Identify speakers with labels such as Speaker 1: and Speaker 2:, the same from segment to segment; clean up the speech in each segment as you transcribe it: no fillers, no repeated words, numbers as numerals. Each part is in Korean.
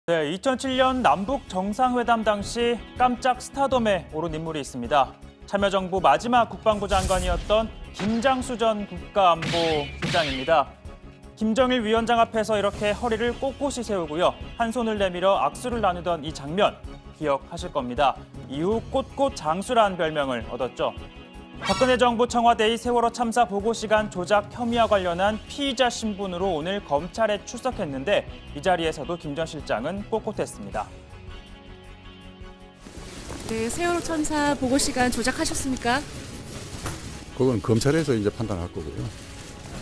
Speaker 1: 네, 2007년 남북 정상회담 당시 깜짝 스타덤에 오른 인물이 있습니다. 참여정부 마지막 국방부 장관이었던 김장수 전 국가안보실장입니다. 김정일 위원장 앞에서 이렇게 허리를 꼿꼿이 세우고요. 한 손을 내밀어 악수를 나누던 이 장면 기억하실 겁니다. 이후 꼿꼿 장수란 별명을 얻었죠. 박근혜 정부 청와대의 세월호 참사 보고 시간 조작 혐의와 관련한 피의자 신분으로 오늘 검찰에 출석했는데 이 자리에서도 김 전 실장은 꼿꼿했습니다.
Speaker 2: 네, 세월호 참사 보고 시간 조작하셨습니까?
Speaker 3: 그건 검찰에서 이제 판단할 거고요.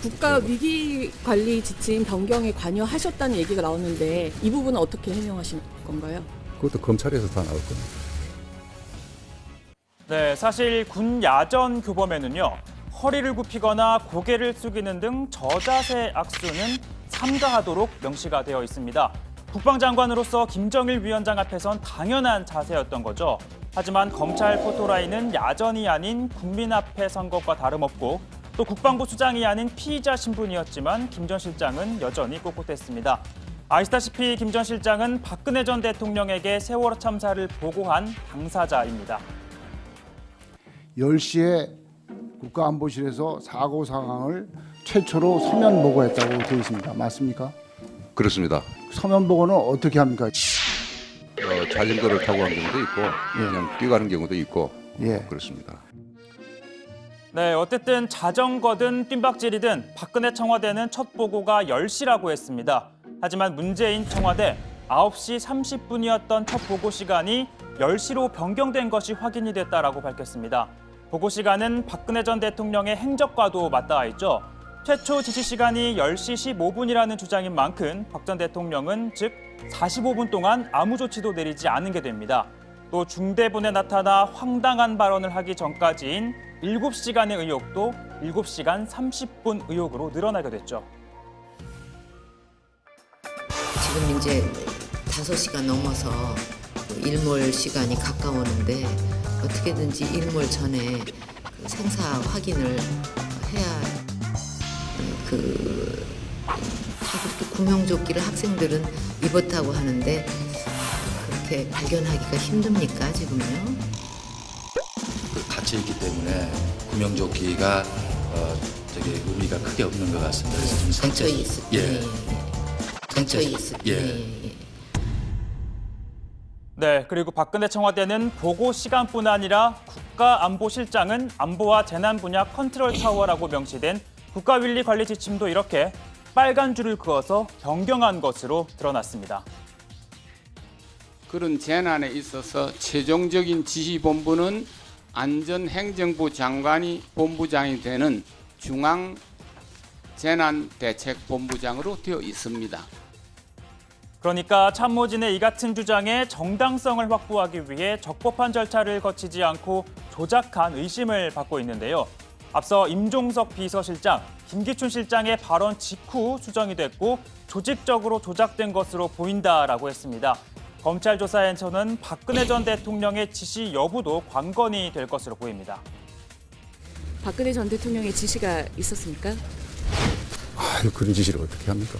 Speaker 2: 국가 위기 관리 지침 변경에 관여하셨다는 얘기가 나오는데 이 부분은 어떻게 해명하실 건가요?
Speaker 3: 그것도 검찰에서 다 나올 겁니다.
Speaker 1: 네, 사실 군 야전 교범에는요. 허리를 굽히거나 고개를 숙이는 등 저자세 악수는 삼가하도록 명시가 되어 있습니다. 국방장관으로서 김정일 위원장 앞에선 당연한 자세였던 거죠. 하지만 검찰 포토라인은 야전이 아닌 국민 앞에 선 것과 다름없고 또 국방부 수장이 아닌 피의자 신분이었지만 김 전 실장은 여전히 꼿꼿했습니다. 아시다시피 김 전 실장은 박근혜 전 대통령에게 세월호 참사를 보고한 당사자입니다.
Speaker 4: 10시에 국가안보실에서 사고 상황을 최초로 서면 보고했다고 되어 있습니다. 맞습니까?
Speaker 5: 그렇습니다.
Speaker 4: 서면 보고는 어떻게 합니까?
Speaker 5: 자전거를 타고 가는 경우도 있고 그냥 뛰어가는 경우도 있고 그렇습니다.
Speaker 1: 네, 어쨌든 자전거든 뜀박질이든 박근혜 청와대는 첫 보고가 10시라고 했습니다. 하지만 문재인 청와대 9시 30분이었던 첫 보고 시간이 10시로 변경된 것이 확인이 됐다라고 밝혔습니다. 보고 시간은 박근혜 전 대통령의 행적과도 맞닿아 있죠. 최초 지시 시간이 10시 15분이라는 주장인 만큼 박 전 대통령은 즉 45분 동안 아무 조치도 내리지 않은 게 됩니다. 또 중대본에 나타나 황당한 발언을 하기 전까지인 7시간의 의혹도 7시간 30분 의혹으로 늘어나게 됐죠.
Speaker 6: 지금 이제 5시가 넘어서 일몰 시간이 가까우는데 어떻게든지 일몰 전에 그 생사 확인을 해야 다 그렇게 구명조끼를 학생들은 입었다고 하는데 그렇게 발견하기가 힘듭니까 지금요?
Speaker 7: 갇혀 있기 때문에 구명조끼가 의미가 크게 없는 것 같습니다. 그래서 좀
Speaker 6: 갇혀 있을 때. 갇혀 있을 때.
Speaker 1: 네, 그리고 박근혜 청와대는 보고 시간뿐 아니라 국가안보실장은 안보와 재난 분야 컨트롤 타워라고 명시된 국가윤리 관리 지침도 이렇게 빨간 줄을 그어서 변경한 것으로 드러났습니다.
Speaker 8: 그런 재난에 있어서 최종적인 지휘본부는 안전행정부 장관이 본부장이 되는 중앙재난대책본부장으로 되어 있습니다.
Speaker 1: 그러니까 참모진의 이 같은 주장에 정당성을 확보하기 위해 적법한 절차를 거치지 않고 조작한 의심을 받고 있는데요. 앞서 임종석 비서실장, 김기춘 실장의 발언 직후 수정이 됐고 조직적으로 조작된 것으로 보인다라고 했습니다. 검찰 조사에서는 박근혜 전 대통령의 지시 여부도 관건이 될 것으로 보입니다.
Speaker 2: 박근혜 전 대통령의 지시가 있었습니까?
Speaker 3: 그런 지시를 어떻게 합니까?